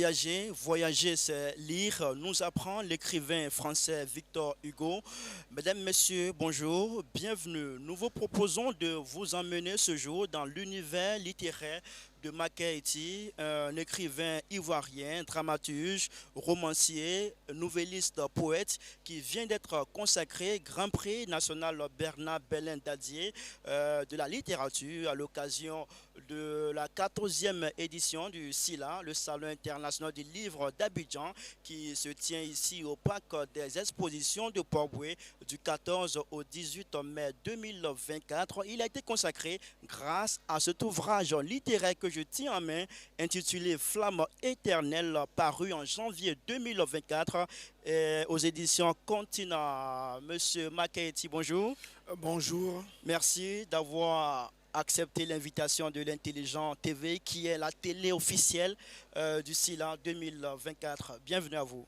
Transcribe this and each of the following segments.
voyager, voyager c'est lire, nous apprend l'écrivain français Victor Hugo. Mesdames, Messieurs, bonjour, bienvenue. Nous vous proposons de vous emmener ce jour dans l'univers littéraire de Makaïti, un écrivain ivoirien, dramaturge, romancier, nouvelliste, poète qui vient d'être consacré Grand Prix national Bernard Belin Dadier de la littérature à l'occasion de la 14e édition du SILA, le Salon international du livre d'Abidjan, qui se tient ici au Parc des expositions de Port-Boué du 14 au 18 mai 2024. Il a été consacré grâce à cet ouvrage littéraire que je tiens en main, intitulé Flamme éternelle, paru en janvier 2024 aux éditions Continent. Monsieur Makaïti, bonjour. Bonjour. Merci d'avoir accepté l'invitation de l'Intelligent TV, qui est la télé officielle du SILA 2024. Bienvenue à vous.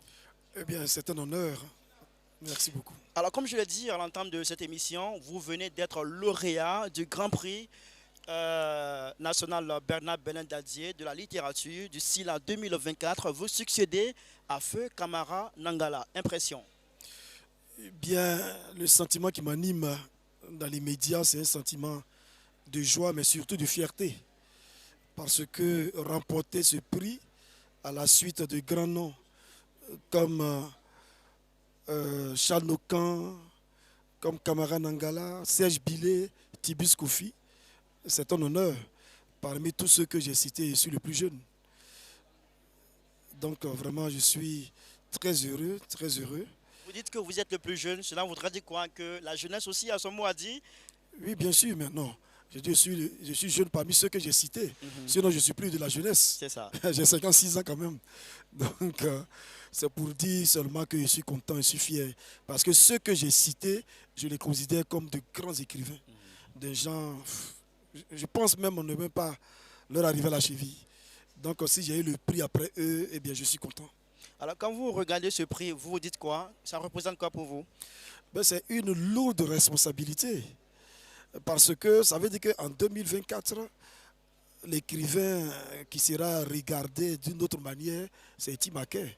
Eh bien, c'est un honneur. Merci beaucoup. Alors, comme je l'ai dit à l'entame de cette émission, vous venez d'être lauréat du Grand Prix national Bernard Belin Dadier de la littérature du SILA 2024. Vous succédez à Feu Camara Nangala. Impression? Eh bien, le sentiment qui m'anime dans les médias, c'est un sentiment de joie, mais surtout de fierté. Parce que remporter ce prix à la suite de grands noms comme Charles Nocan, comme Camara Nangala, Serge Billet, Tibus Kofi, c'est un honneur. Parmi tous ceux que j'ai cités, je suis le plus jeune. Donc vraiment, je suis très heureux, très heureux. Vous dites que vous êtes le plus jeune. Cela voudrait dire quoi? Que la jeunesse aussi a son mot à dire? Oui, bien sûr, mais non. Je dis, je suis jeune parmi ceux que j'ai cités. Mhm. Sinon, je ne suis plus de la jeunesse. C'est ça. J'ai 56 ans quand même. Donc, c'est pour dire seulement que je suis content, je suis fier. Parce que ceux que j'ai cités, je les considère comme de grands écrivains. Des gens, je pense même, on ne peut même pas leur arriver à la cheville. Donc, si j'ai eu le prix après eux, eh bien, je suis content. Alors, quand vous regardez ce prix, vous vous dites quoi? Ça représente quoi pour vous? Ben, c'est une lourde responsabilité. Parce que ça veut dire qu'en 2024, l'écrivain qui sera regardé d'une autre manière, c'est Timaké.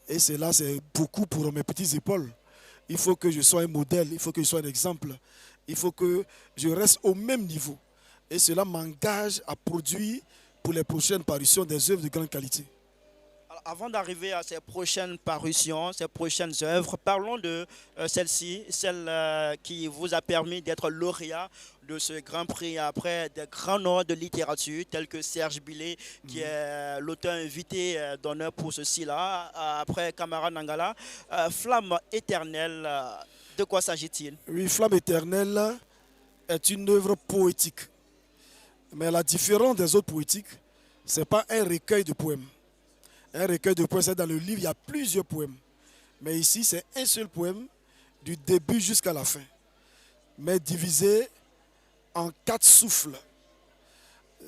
Et cela, c'est beaucoup pour mes petites épaules. Il faut que je sois un modèle, il faut que je sois un exemple. Il faut que je reste au même niveau. Et cela m'engage à produire pour les prochaines parutions des œuvres de grande qualité. Alors, avant d'arriver à ces prochaines parutions, ces prochaines œuvres, parlons de celle-ci, celle qui vous a permis d'être lauréat de ce grand prix après des grands noms de littérature tels que Serge Billet, qui est l'auteur invité d'honneur pour ceci-là, après Camara Nangala. Flamme éternelle, de quoi s'agit-il? Oui, Flamme éternelle est une œuvre poétique. Mais la différence des autres poétiques, ce n'est pas un recueil de poèmes. Un recueil de poèmes, c'est dans le livre, il y a plusieurs poèmes. Mais ici, c'est un seul poème, du début jusqu'à la fin. Mais divisé en 4 souffles.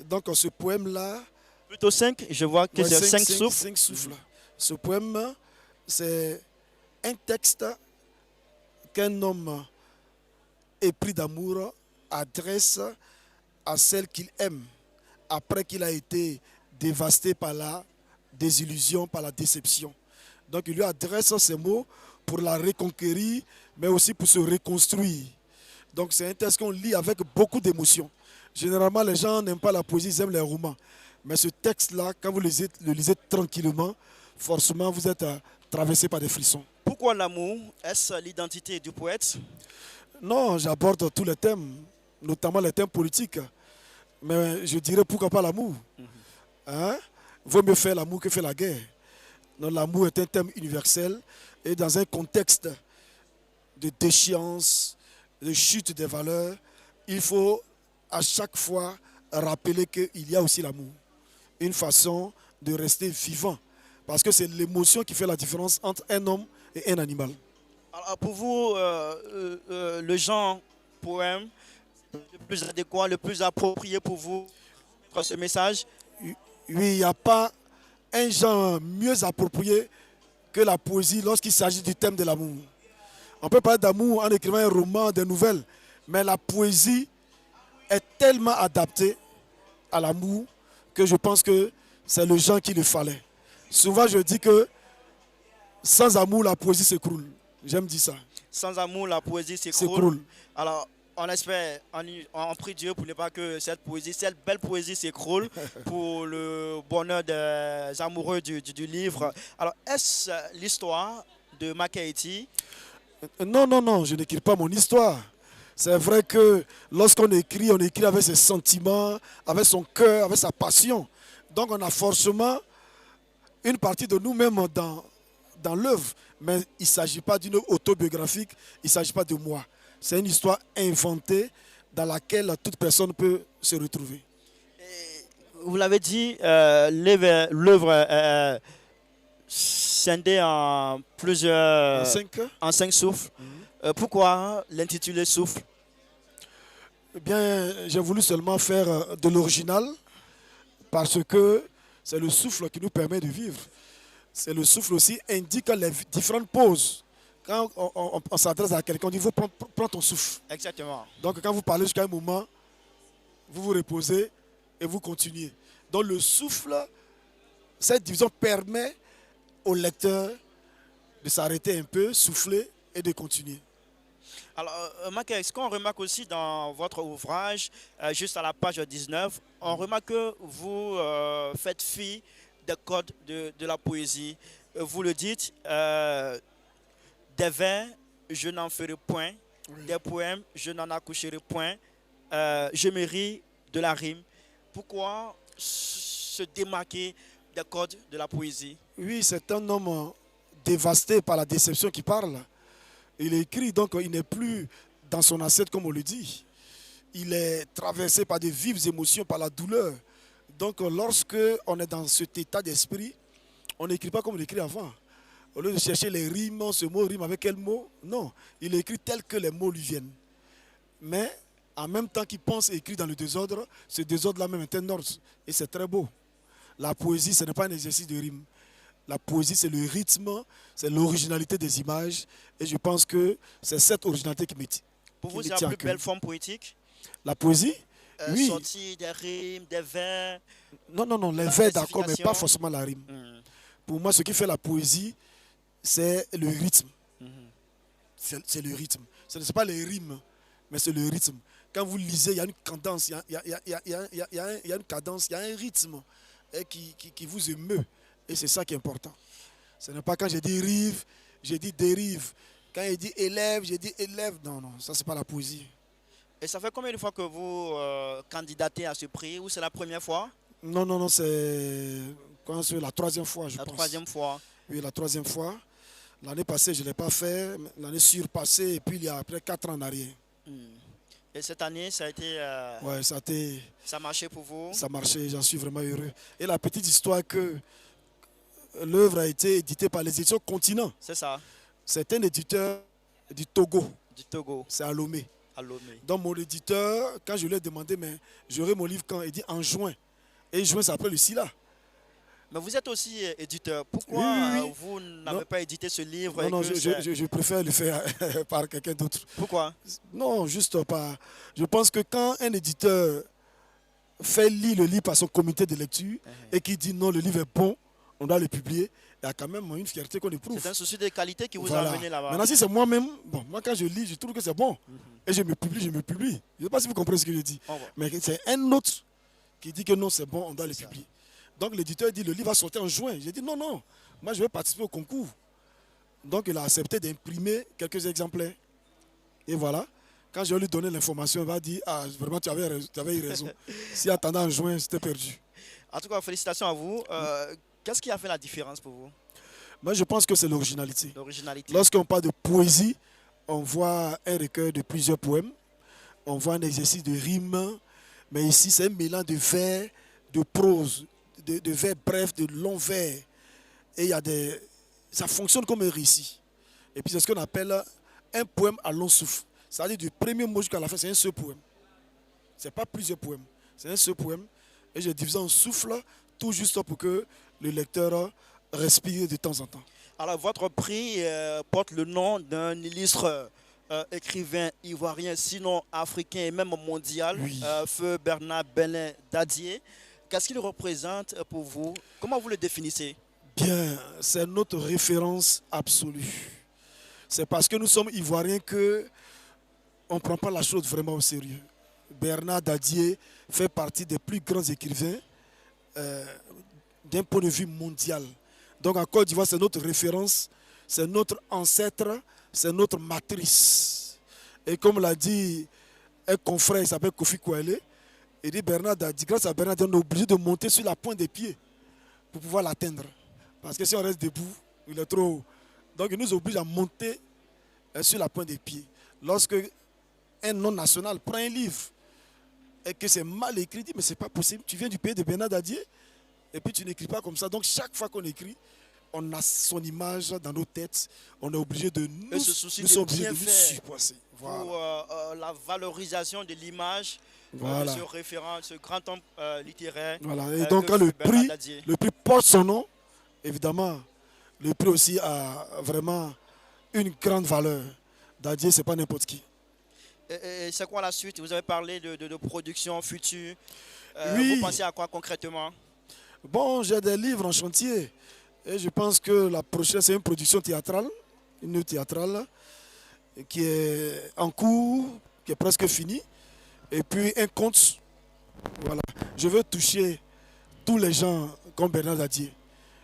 Donc, ce poème-là, Plutôt 5, je vois que ouais, c'est 5 cinq souffles. cinq souffles. Ce poème, c'est un texte qu'un homme épris d'amour adresse à celle qu'il aime après qu'il a été dévasté par la désillusion, par la déception. Donc il lui adresse ces mots pour la reconquérir, mais aussi pour se reconstruire. Donc c'est un texte qu'on lit avec beaucoup d'émotion. Généralement, les gens n'aiment pas la poésie, ils aiment les romans. Mais ce texte-là, quand vous le lisez tranquillement, forcément, vous êtes traversé par des frissons. Pourquoi l'amour? Est-ce l'identité du poète? Non, j'aborde tous les thèmes, notamment les thèmes politiques. Mais je dirais pourquoi pas l'amour. Hein? Vaut mieux faire l'amour que faire la guerre. Donc l'amour est un thème universel et dans un contexte de déchéance, de chute des valeurs, il faut à chaque fois rappeler qu'il y a aussi l'amour. Une façon de rester vivant. Parce que c'est l'émotion qui fait la différence entre un homme et un animal. Alors, pour vous, le genre poème le plus adéquat, le plus approprié pour vous, pour ce message? Oui, il n'y a pas un genre mieux approprié que la poésie lorsqu'il s'agit du thème de l'amour. On peut parler d'amour en écrivant un roman, des nouvelles, mais la poésie est tellement adaptée à l'amour que je pense que c'est le genre qu'il lui fallait. Souvent, je dis que sans amour, la poésie s'écroule. J'aime dire ça. Sans amour, la poésie s'écroule. S'écroule. Alors, on espère, on prie Dieu pour ne pas que cette poésie, cette belle poésie s'écroule pour le bonheur des amoureux du livre. Alors, est-ce l'histoire de Makaïti? Non, non, non, je n'écris pas mon histoire. C'est vrai que lorsqu'on écrit, on écrit avec ses sentiments, avec son cœur, avec sa passion. Donc on a forcément une partie de nous-mêmes dans l'œuvre. Mais il ne s'agit pas d'une autobiographique, il ne s'agit pas de moi. C'est une histoire inventée dans laquelle toute personne peut se retrouver. Vous l'avez dit, l'œuvre est scindée en plusieurs, Cinq. en 5 souffles. Pourquoi l'intituler souffle? Eh bien, j'ai voulu seulement faire de l'original parce que c'est le souffle qui nous permet de vivre. C'est le souffle aussi indique les différentes pauses. Quand on s'adresse à quelqu'un, on dit il faut prendre ton souffle. Exactement. Donc quand vous parlez jusqu'à un moment, vous vous reposez et vous continuez. Donc le souffle, cette division permet au lecteur de s'arrêter un peu, souffler et de continuer. Alors, Maka, ce qu'on remarque aussi dans votre ouvrage, juste à la page 19, on remarque que vous faites fi des codes de la poésie. Vous le dites, des vers, je n'en ferai point, Oui. des poèmes, je n'en accoucherai point, je me ris de la rime. Pourquoi se démarquer des codes de la poésie? Oui, c'est un homme dévasté par la déception qui parle. Il écrit, donc il n'est plus dans son assiette comme on le dit. Il est traversé par de vives émotions, par la douleur. Donc lorsque on est dans cet état d'esprit, on n'écrit pas comme on écrit avant. Au lieu de chercher les rimes, ce mot rime avec quel mot? Non, il écrit tel que les mots lui viennent. Mais en même temps qu'il pense et écrit dans le désordre, ce désordre-là même est un ordre. Et c'est très beau. La poésie, ce n'est pas un exercice de rime. La poésie, c'est le rythme, c'est l'originalité des images. Et je pense que c'est cette originalité qui me tient. Pour vous, qui c'est me la tient à plus cœur. belle forme poétique? La poésie? Oui. Sortir des rimes, des vers. Non, non, non, les La vers d'accord, mais pas classification. forcément la rime. Mhm, Pour moi, ce qui fait la poésie, c'est le rythme. mhm. C'est le rythme. Ce n'est pas les rimes, mais c'est le rythme. Quand vous lisez, il y a une cadence, il y a une cadence, il y a un rythme qui vous émeut. Et c'est ça qui est important. Ce n'est pas quand j'ai dit rive, j'ai dit dérive. Quand il dit élève, j'ai dit élève. Non, non, ça, c'est pas la poésie. Et ça fait combien de fois que vous candidatez à ce prix? Ou c'est la première fois? Non, non, non, c'est la troisième fois, je La pense. troisième fois? Oui, la troisième fois. L'année passée, je ne l'ai pas fait. L'année surpassée, et puis il y a après 4 ans en arrière. Hmm. Et cette année, ça a été, Ouais, ça a marché pour vous? ça marchait, j'en suis vraiment heureux. Et la petite histoire que l'œuvre a été éditée par les éditions Continent. C'est ça, C'est un éditeur du Togo, du Togo c'est à Lomé. à Lomé. Donc mon éditeur, quand je lui ai demandé, mais j'aurai mon livre quand? Il dit en juin. Et juin, c'est après le SILA. Mais vous êtes aussi éditeur. Pourquoi Oui, oui, oui. vous n'avez Non. pas édité ce livre? Non, et non, que c'est- je préfère le faire par quelqu'un d'autre. Pourquoi? Non, juste pas. Je pense que quand un éditeur fait lire le livre par son comité de lecture et qui dit non, le livre est bon, on doit le publier, il y a quand même une fierté qu'on éprouve. C'est un souci de qualité qui vous a Voilà. amené là-bas. Maintenant, si c'est moi-même, bon, moi quand je lis, je trouve que c'est bon. Et je me publie, je me publie. Je ne sais pas si vous comprenez ce que je dis. On voit. Mais c'est un autre qui dit que non, c'est bon, on doit le C'est ça. publier. Donc l'éditeur dit le livre va sortir en juin. J'ai dit non, non, moi je vais participer au concours. Donc il a accepté d'imprimer quelques exemplaires. Et voilà. Quand je lui ai donné l'information, il va dire ah, vraiment, tu avais eu raison. Si attendant en juin, c'était perdu. En tout cas, félicitations à vous. Qu'est-ce qui a fait la différence pour vous? Moi, je pense que c'est l'originalité. L'originalité. Lorsqu'on parle de poésie, on voit un recueil de plusieurs poèmes, on voit un exercice de rime, mais ici, c'est un mélange de vers, de prose, de vers brefs, de longs vers. Et il y a ça fonctionne comme un récit. Et puis, c'est ce qu'on appelle un poème à long souffle. C'est-à-dire du premier mot jusqu'à la fin, c'est un seul poème. Ce n'est pas plusieurs poèmes, c'est un seul poème. Et je divise en souffle, tout juste pour que le lecteur respire de temps en temps. Alors, votre prix porte le nom d'un illustre écrivain ivoirien, sinon africain et même mondial, Oui. Feu Bernard Belin Dadier. Qu'est-ce qu'il représente pour vous? Comment vous le définissez? Bien, c'est notre référence absolue. C'est parce que nous sommes ivoiriens que on ne prend pas la chose vraiment au sérieux. Bernard Dadier fait partie des plus grands écrivains euh, d'un point de vue mondial. Donc en Côte d'Ivoire, c'est notre référence, c'est notre ancêtre, c'est notre matrice. Et comme l'a dit un confrère, il s'appelle Kofi Kouele, il dit Bernard Dadier, grâce à Bernard Dadier, on est obligé de monter sur la pointe des pieds pour pouvoir l'atteindre. Parce que si on reste debout, il est trop haut. Donc il nous oblige à monter sur la pointe des pieds. Lorsque un non-national prend un livre et que c'est mal écrit, il dit mais c'est pas possible, tu viens du pays de Bernard Dadier et puis tu n'écris pas comme ça. Donc chaque fois qu'on écrit, on a son image dans nos têtes, on est obligé de nous, sommes obligés de nous supposer. Voilà. Pour la valorisation de l'image voilà. De ce référent, ce grand homme littéraire. Voilà. Et donc quand le prix porte son nom, évidemment, le prix aussi a vraiment une grande valeur. Dadier, c'est pas n'importe qui. Et c'est quoi la suite? Vous avez parlé de production future. Oui. Vous pensez à quoi concrètement? Bon, j'ai des livres en chantier. Et je pense que la prochaine, c'est une production théâtrale, une œuvre théâtrale qui est en cours, qui est presque finie. Et puis un conte. Voilà. Je veux toucher tous les gens comme Bernard Dadier.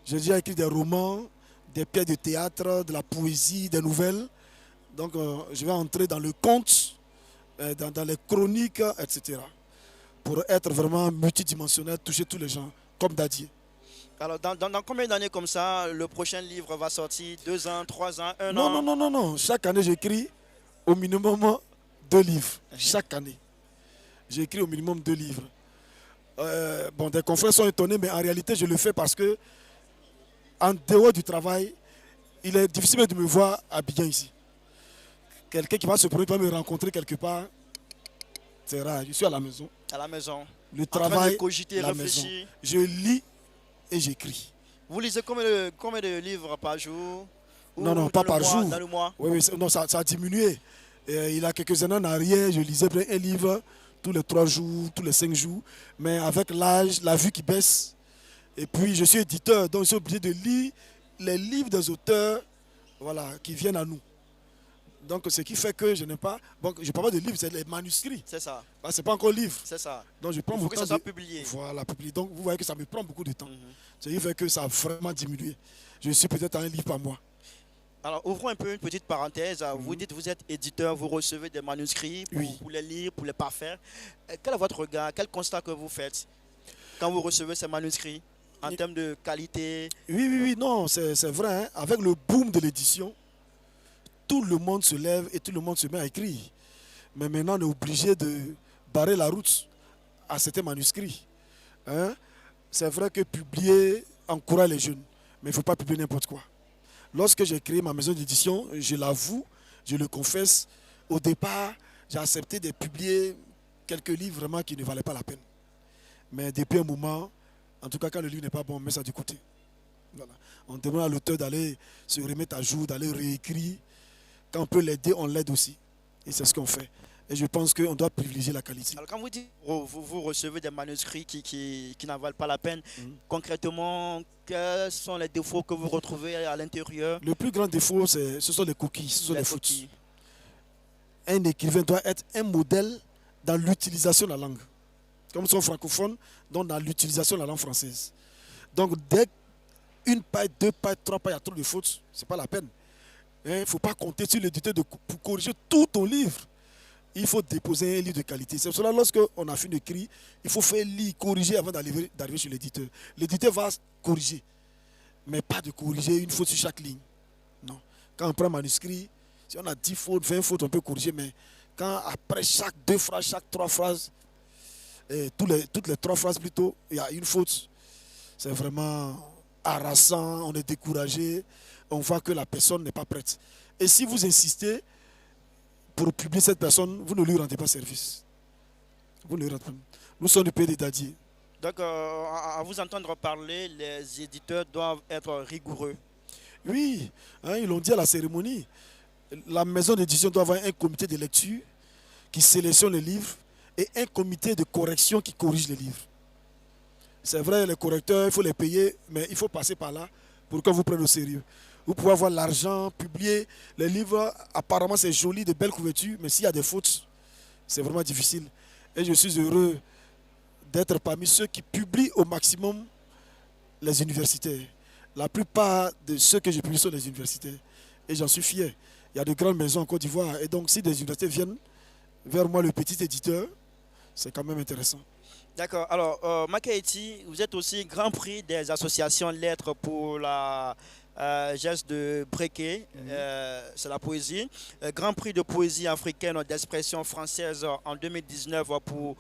J'ai déjà écrit des romans, des pièces de théâtre, de la poésie, des nouvelles. Donc je vais entrer dans le conte, dans les chroniques, etc. Pour être vraiment multidimensionnel, toucher tous les gens comme Dadier. Alors, dans combien d'années comme ça, le prochain livre va sortir? 2 ans, 3 ans, 1 an? Non. Chaque année, j'écris au minimum 2 livres. Chaque année. J'écris au minimum 2 livres. Bon, des confrères sont étonnés, mais en réalité, je le fais parce que, en dehors du travail, il est difficile de me voir à Abidjan ici. Quelqu'un qui va se promener, va me rencontrer quelque part, c'est rare. Je suis à la maison. À la maison. Le travail, de cogiter, la réfléchir. Maison. Je lis et j'écris. Vous lisez combien de livres par jour? Non, pas par jour. Dans le mois? Oui, non, ça a diminué. Il y a quelques années en arrière, je lisais un livre tous les 3 jours, tous les 5 jours. Mais avec l'âge, la vue qui baisse. Et puis, je suis éditeur, donc je suis obligé de lire les livres des auteurs, voilà, qui viennent à nous. Donc, ce qui fait que je n'ai pas... Bon, je ne parle pas de livres, c'est les manuscrits. C'est ça. Ce n'est pas encore livre. C'est ça. Donc, je prends Il faut que ça soit publié. Voilà, publié. Donc, vous voyez que ça me prend beaucoup de temps. Ce qui fait que ça a vraiment diminué. Je suis peut-être à un livre par mois. Alors, ouvrons un peu une petite parenthèse. Vous dites que vous êtes éditeur, vous recevez des manuscrits pour les lire, pour les parfaire. Quel est votre regard, quel constat que vous faites quand vous recevez ces manuscrits en termes de qualité? Oui, non, c'est vrai. Hein. Avec le boom de l'édition, tout le monde se lève et tout le monde se met à écrire. Mais maintenant, on est obligé de barrer la route à certains manuscrits. Hein? C'est vrai que publier encourage les jeunes, mais il ne faut pas publier n'importe quoi. Lorsque j'ai créé ma maison d'édition, je l'avoue, je le confesse, au départ, j'ai accepté de publier quelques livres vraiment qui ne valaient pas la peine. Mais depuis un moment, en tout cas quand le livre n'est pas bon, on met ça du côté. Voilà. On demande à l'auteur d'aller se remettre à jour, d'aller réécrire. Quand on peut l'aider, on l'aide aussi. Et c'est ce qu'on fait. Et je pense qu'on doit privilégier la qualité. Alors quand vous dites vous recevez des manuscrits qui n'en valent pas la peine, concrètement, quels sont les défauts que vous retrouvez à l'intérieur? Le plus grand défaut, ce sont les coquilles, ce sont les fautes. Un écrivain doit être un modèle dans l'utilisation de la langue. Comme ils sont francophones, donc dans l'utilisation de la langue française. Donc dès une page, 2 pages, 3 pages, il y a trop de fautes, ce n'est pas la peine. Il ne faut pas compter sur l'éditeur pour corriger tout ton livre. Il faut déposer un livre de qualité. C'est pour cela, lorsqu'on a fini d'écrire, il faut faire lire, corriger avant d'arriver chez l'éditeur. L'éditeur va corriger, mais pas de corriger une faute sur chaque ligne. Non. Quand on prend un manuscrit, si on a 10 fautes, 20 fautes, on peut corriger, mais quand après chaque 2 phrases, chaque 3 phrases, toutes les 3 phrases plutôt, il y a une faute, c'est vraiment harassant, on est découragé, on voit que la personne n'est pas prête. Et si vous insistez pour publier cette personne, vous ne lui rendez pas service. Vous ne lui rendez pas. Nous sommes du pays des Dadier. Donc, à vous entendre parler, les éditeurs doivent être rigoureux. Oui, hein, ils l'ont dit à la cérémonie. La maison d'édition doit avoir un comité de lecture qui sélectionne les livres et un comité de correction qui corrige les livres. C'est vrai, les correcteurs, il faut les payer, mais il faut passer par là pour qu'on vous prenne au sérieux. Vous pouvez avoir l'argent, publier les livres, apparemment c'est joli, de belles couvertures, mais s'il y a des fautes, c'est vraiment difficile. Et je suis heureux d'être parmi ceux qui publient au maximum les universitaires. La plupart de ceux que je publie sont des universitaires. Et j'en suis fier. Il y a de grandes maisons en Côte d'Ivoire. Et donc, si des universités viennent vers moi, le petit éditeur, c'est quand même intéressant. D'accord. Alors, Makaïti, vous êtes aussi Grand Prix des associations lettres pour la geste de Brequet, c'est la poésie. Grand Prix de poésie africaine d'expression française en 2019 pour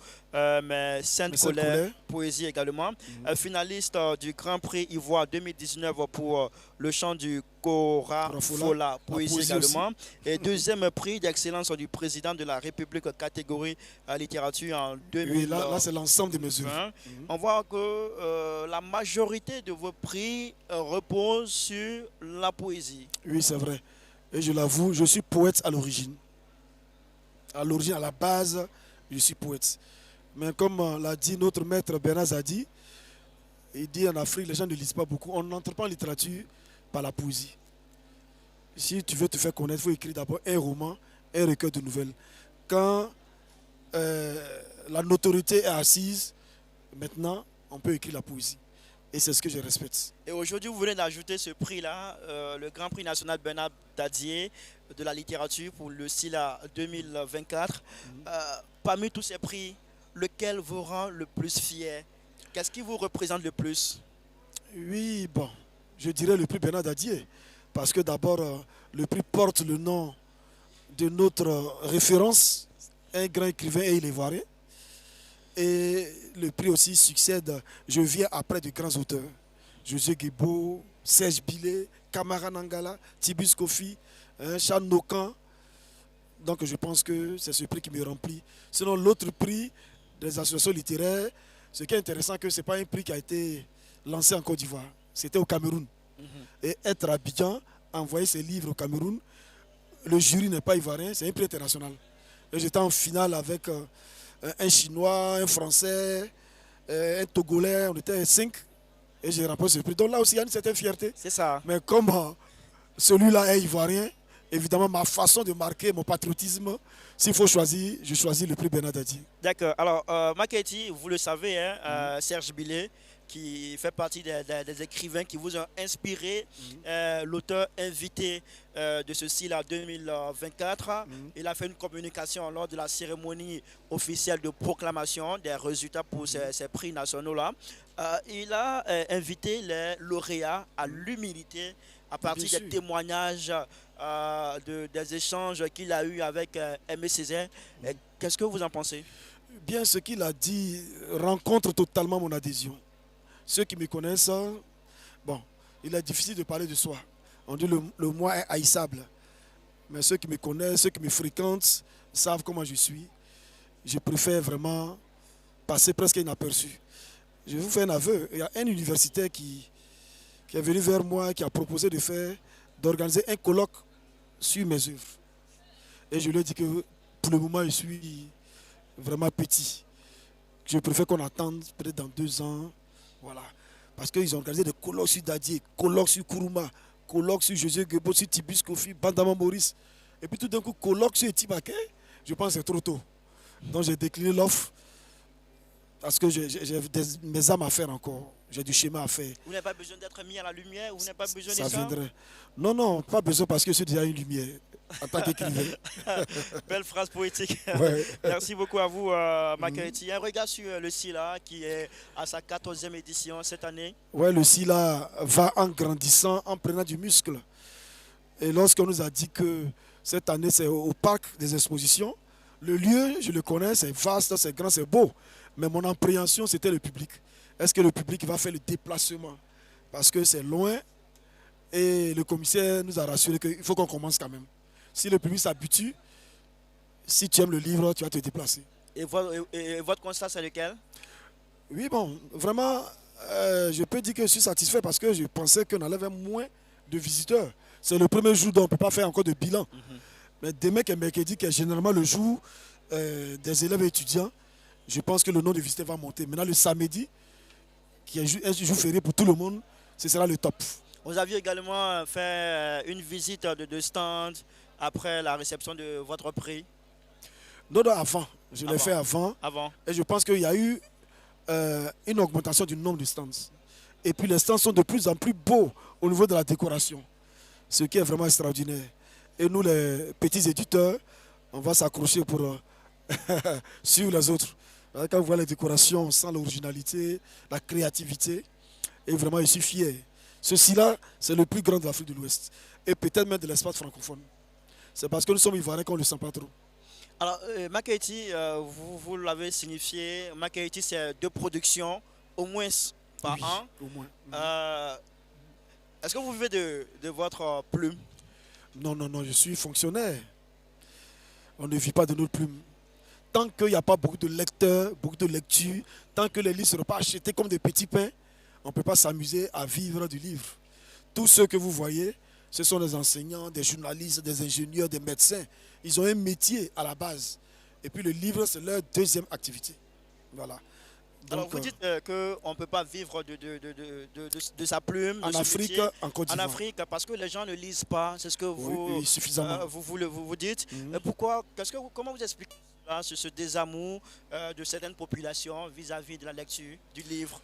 mes Sainte Mais Colère, poésie également. Finaliste du Grand Prix Ivoire 2019 pour le chant du Kora Fola, poésie également. Et deuxième prix d'excellence du président de la République catégorie littérature en 2020. Oui, là c'est l'ensemble des mesures. On voit que la majorité de vos prix reposent sur la poésie. Oui, c'est vrai. Et je l'avoue, je suis poète à l'origine. À l'origine, à la base, je suis poète. Mais comme l'a dit notre maître Bernard Zadi, il dit en Afrique, les gens ne lisent pas beaucoup. On n'entre pas en littérature par la poésie. Si tu veux te faire connaître, il faut écrire d'abord un roman, un recueil de nouvelles. Quand la notoriété est assise, maintenant, on peut écrire la poésie. Et c'est ce que je respecte. Et aujourd'hui, vous venez d'ajouter ce prix-là, le Grand Prix national Bernard Dadier de la littérature pour le SILA 2024. Parmi tous ces prix, lequel vous rend le plus fier? Qu'est-ce qui vous représente le plus? Oui, bon, je dirais le prix Bernard Dadier. Parce que d'abord, le prix porte le nom de notre référence, un grand écrivain et il est ivoirien. Et le prix aussi succède, je viens après de grands auteurs. José Guébo, Serge Billet, Kamara Nangala, Tibus Kofi, Chan Nokan. Donc je pense que c'est ce prix qui me remplit. Sinon l'autre prix des associations littéraires, ce qui est intéressant, c'est que ce n'est pas un prix qui a été lancé en Côte d'Ivoire. C'était au Cameroun. Et être à Abidjan, envoyer ses livres au Cameroun, le jury n'est pas ivoirien, c'est un prix international. Et j'étais en finale avec un Chinois, un Français, un Togolais, on était 5 et j'ai remporté ce prix. Donc là aussi, il y a une certaine fierté. C'est ça. Mais comme celui-là est ivoirien, évidemment, ma façon de marquer mon patriotisme, s'il faut choisir, je choisis le prix Bernard Dadier. D'accord. Alors, Makaïti, vous le savez, hein, Serge Billet, qui fait partie des écrivains qui vous ont inspiré, l'auteur invité de ce SILA 2024. Il a fait une communication lors de la cérémonie officielle de proclamation des résultats pour ces prix nationaux-là. Il a invité les lauréats à l'humilité à partir des témoignages, des échanges qu'il a eus avec Aimé Césaire. Qu'est-ce que vous en pensez? Bien, ce qu'il a dit rencontre totalement mon adhésion. Ceux qui me connaissent, bon, il est difficile de parler de soi. On dit le moi est haïssable. Mais ceux qui me connaissent, ceux qui me fréquentent, savent comment je suis. Je préfère vraiment passer presque inaperçu. Je vous fais un aveu. Il y a un universitaire qui est venu vers moi, qui a proposé d'organiser un colloque sur mes œuvres. Et je lui ai dit que pour le moment, je suis vraiment petit. Je préfère qu'on attende peut-être dans 2 ans. Voilà. Parce qu'ils ont organisé des colloques sur Dadier, colloques sur Kourouma, colloques sur José Guebo, sur Tibus Kofi, Bandama Maurice. Et puis tout d'un coup, colloque sur Etibake. Je pense que c'est trop tôt. Donc j'ai décliné l'offre parce que j'ai mes âmes à faire encore. J'ai du schéma à faire. Vous n'avez pas besoin d'être mis à la lumière, vous n'avez pas besoin de ça ça? viendrait. Non, pas besoin parce que je suis déjà une lumière en tant qu'écrivain. Belle phrase poétique. Ouais. Merci beaucoup à vous, Makaïti. Un regard sur le SILA qui est à sa 14e édition cette année. Ouais, le SILA va en grandissant, en prenant du muscle. Et lorsqu'on nous a dit que cette année c'est au parc des expositions, le lieu, je le connais, c'est vaste, c'est grand, c'est beau. Mais mon appréhension, c'était le public. Est-ce que le public va faire le déplacement? Parce que c'est loin et le commissaire nous a rassuré qu'il faut qu'on commence quand même. Si le public s'habitue, si tu aimes le livre, tu vas te déplacer. Et votre constat, c'est lequel? Oui, bon, vraiment, je peux dire que je suis satisfait parce que je pensais qu'on allait moins de visiteurs. C'est le premier jour, donc on ne peut pas faire encore de bilan. Mais demain, qui est mercredi, qui est généralement le jour des élèves et étudiants, je pense que le nombre de visiteurs va monter. Maintenant, le samedi, qui est un jour férié pour tout le monde, ce sera le top. Vous aviez également fait une visite de stand après la réception de votre prix. Non, non, avant. Je l'ai fait Avant. avant. Avant. Et je pense qu'il y a eu une augmentation du nombre de stands. Et puis les stands sont de plus en plus beaux au niveau de la décoration. Ce qui est vraiment extraordinaire. Et nous, les petits éditeurs, on va s'accrocher pour suivre les autres. Quand on voit les décorations, on sent l'originalité, la créativité. Et vraiment, je suis fier. Ceci-là, c'est le plus grand de l'Afrique de l'Ouest. Et peut-être même de l'espace francophone. C'est parce que nous sommes ivoiriens qu'on ne le sent pas trop. Alors, Makaiti, vous l'avez signifié, Makaiti, c'est deux productions, au moins par Oui, an. au moins. Euh, Est-ce que vous vivez de votre plume? Non, non, non, je suis fonctionnaire. On ne vit pas de notre plume. Tant qu'il n'y a pas beaucoup de lecteurs, beaucoup de lectures, tant que les livres ne seront pas achetés comme des petits pains, on ne peut pas s'amuser à vivre du livre. Tous ceux que vous voyez, ce sont des enseignants, des journalistes, des ingénieurs, des médecins. Ils ont un métier à la base. Et puis le livre, c'est leur deuxième activité. Voilà. Alors, Donc, vous dites qu'on ne peut pas vivre de sa plume, en de ce Afrique, métier en Côte en d'Ivoire. Afrique, parce que les gens ne lisent pas, c'est ce que Oui, oui, suffisamment. vous dites. Mhm. Pourquoi, comment vous expliquez cela, ce désamour de certaines populations vis-à-vis de la lecture, du livre?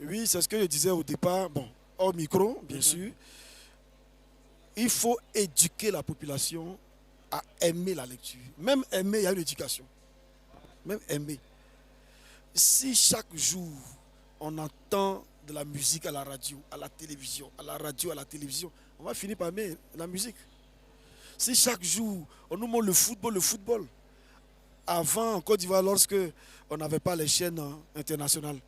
Oui, c'est ce que je disais au départ. Bon, hors micro, bien Mhm. sûr. Il faut éduquer la population à aimer la lecture. Même aimer, il y a une éducation. Même aimer. Si chaque jour, on entend de la musique à la radio, à la télévision, à la radio, à la télévision, on va finir par aimer la musique. Si chaque jour, on nous montre le football. Avant, en Côte d'Ivoire, lorsque on n'avait pas les chaînes internationales,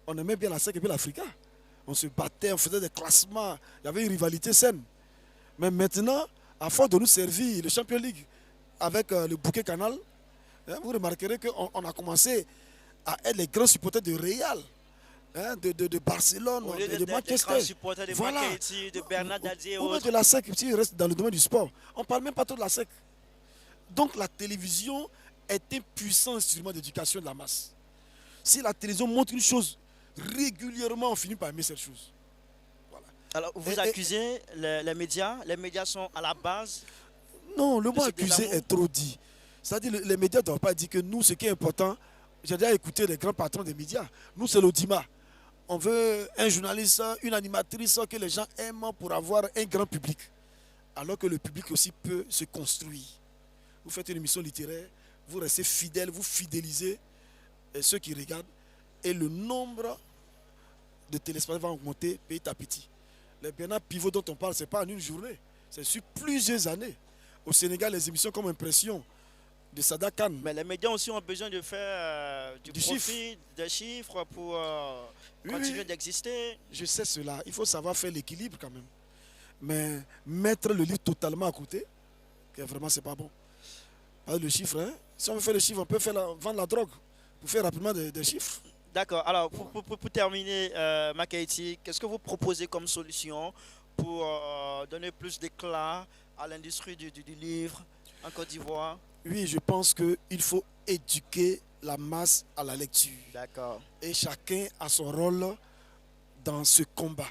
on aimait bien la SEC et puis l'Africa. On se battait, on faisait des classements, il y avait une rivalité saine. Mais maintenant, à force de nous servir le Champions League avec le bouquet Canal, vous remarquerez qu'on a commencé à être les grands supporters de Real, de Barcelone, Au lieu de des grands Manchester. supporters de Voilà. Makaiti, de Bernard Dadier et Ou même de autres. la SEC, si il reste dans le domaine du sport. On ne parle même pas trop de la SEC. Donc la télévision est un puissant instrument d'éducation de la masse. Si la télévision montre une chose régulièrement, on finit par aimer cette chose. Voilà. Alors, Et- vous et- accusez les médias sont à la base non, le de mot ce accusé désamour. est trop dit. C'est-à-dire les médias ne doivent pas dire que nous, ce qui est important, j'ai déjà écouté les grands patrons des médias. Nous, c'est l'audimat. On veut un journaliste, une animatrice que les gens aiment pour avoir un grand public. Alors que le public aussi peut se construire. Vous faites une émission littéraire, vous restez fidèle, vous fidélisez ceux qui regardent. Et le nombre de téléspectateurs va augmenter petit à petit. Les Bernard Pivot dont on parle, ce n'est pas en une journée. C'est sur plusieurs années. Au Sénégal, les émissions comme Impression de Sada Khan. Mais les médias aussi ont besoin de faire du Du profit, des chiffres pour Oui, continuer oui, d'exister. je sais cela. Il faut savoir faire l'équilibre quand même. Mais mettre le livre totalement à côté, que vraiment, c'est pas bon. Pas le chiffre, hein. Si on veut faire le chiffre, on peut vendre la drogue pour faire rapidement des chiffres. D'accord. Alors, pour terminer, Makaiti, qu'est-ce que vous proposez comme solution pour donner plus d'éclat à l'industrie du livre en Côte d'Ivoire? Oui, je pense qu'il faut éduquer la masse à la lecture. D'accord. Et chacun a son rôle dans ce combat.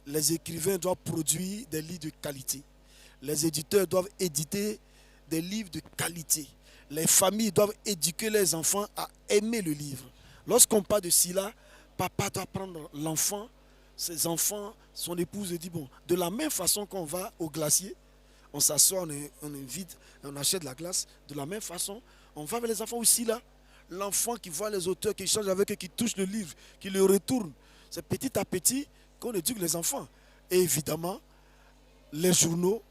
Les écrivains doivent produire des livres de qualité. Les éditeurs doivent éditer des livres de qualité. Les familles doivent éduquer les enfants à aimer le livre. Lorsqu'on parle de cela, papa doit prendre l'enfant, ses enfants, son épouse et dit, bon, de la même façon qu'on va au glacier, on s'assoit, on invite, on achète de la glace, de la même façon, on va avec les enfants aussi là. L'enfant qui voit les auteurs, qui échange avec eux, qui touche le livre, qui le retourne. C'est petit à petit qu'on éduque les enfants. Et évidemment, les journaux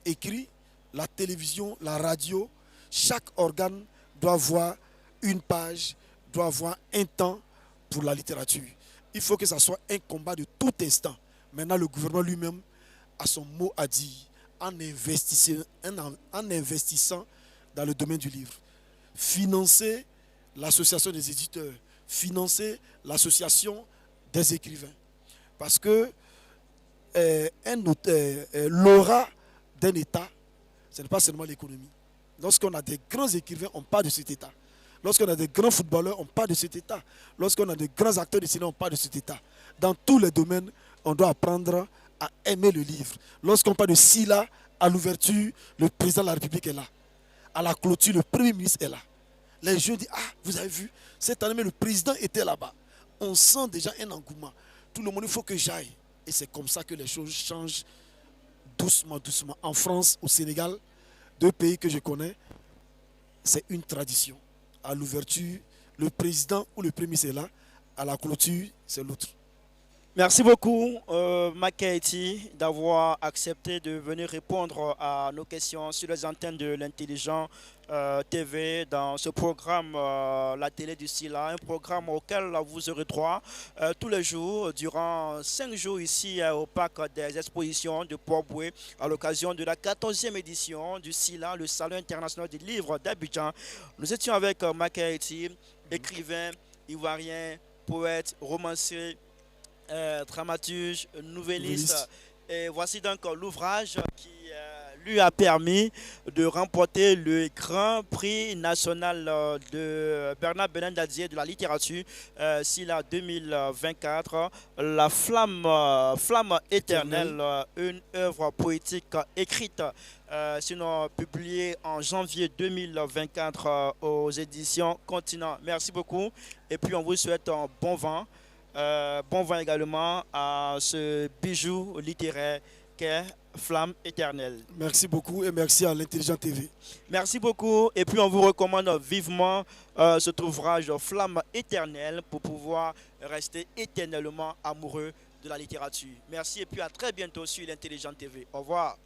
écrits, la télévision, la radio, chaque organe doit avoir une page, doit avoir un temps pour la littérature. Il faut que ça soit un combat de tout instant. Maintenant, le gouvernement lui-même a son mot à dire en investissant dans le domaine du livre. Financer l'association des éditeurs, financer l'association des écrivains. Parce que l'aura d'un État, ce n'est pas seulement l'économie. Lorsqu'on a des grands écrivains, on parle de cet État. Lorsqu'on a des grands footballeurs, on parle de cet État. Lorsqu'on a des grands acteurs de cinéma, on parle de cet État. Dans tous les domaines, on doit apprendre à aimer le livre. Lorsqu'on parle de Silla, à l'ouverture, le président de la République est là. À la clôture, le Premier ministre est là. Les jeunes disent, ah, vous avez vu, cette année, le président était là-bas. On sent déjà un engouement. Tout le monde, il faut que j'aille. Et c'est comme ça que les choses changent doucement, doucement. En France, au Sénégal, deux pays que je connais, c'est une tradition. À l'ouverture, le président ou le premier ministre est là. À la clôture, c'est l'autre. Merci beaucoup, Makaiti, d'avoir accepté de venir répondre à nos questions sur les antennes de l'intelligent TV dans ce programme La télé du Silla, un programme auquel vous aurez droit tous les jours durant 5 jours ici au parc des expositions de Port-Boué à l'occasion de la 14e édition du Silla, le Salon international du livre d'Abidjan. Nous étions avec Makaiti, écrivain ivoirien, poète, romancier, dramaturge, nouvelliste. Et voici donc l'ouvrage qui lui a permis de remporter le Grand Prix national de Bernard Benandadier de la littérature, Silla 2024, La Flamme, Flamme éternelle, une œuvre poétique écrite, sinon publiée en janvier 2024 aux éditions Continent. Merci beaucoup et puis on vous souhaite un bon vent. Bon vent également à ce bijou littéraire qu'est Flamme éternelle. Merci beaucoup et merci à l'Intelligent TV. Merci beaucoup et puis on vous recommande vivement cet ouvrage Flamme éternelle pour pouvoir rester éternellement amoureux de la littérature. Merci et puis à très bientôt sur l'Intelligent TV. Au revoir.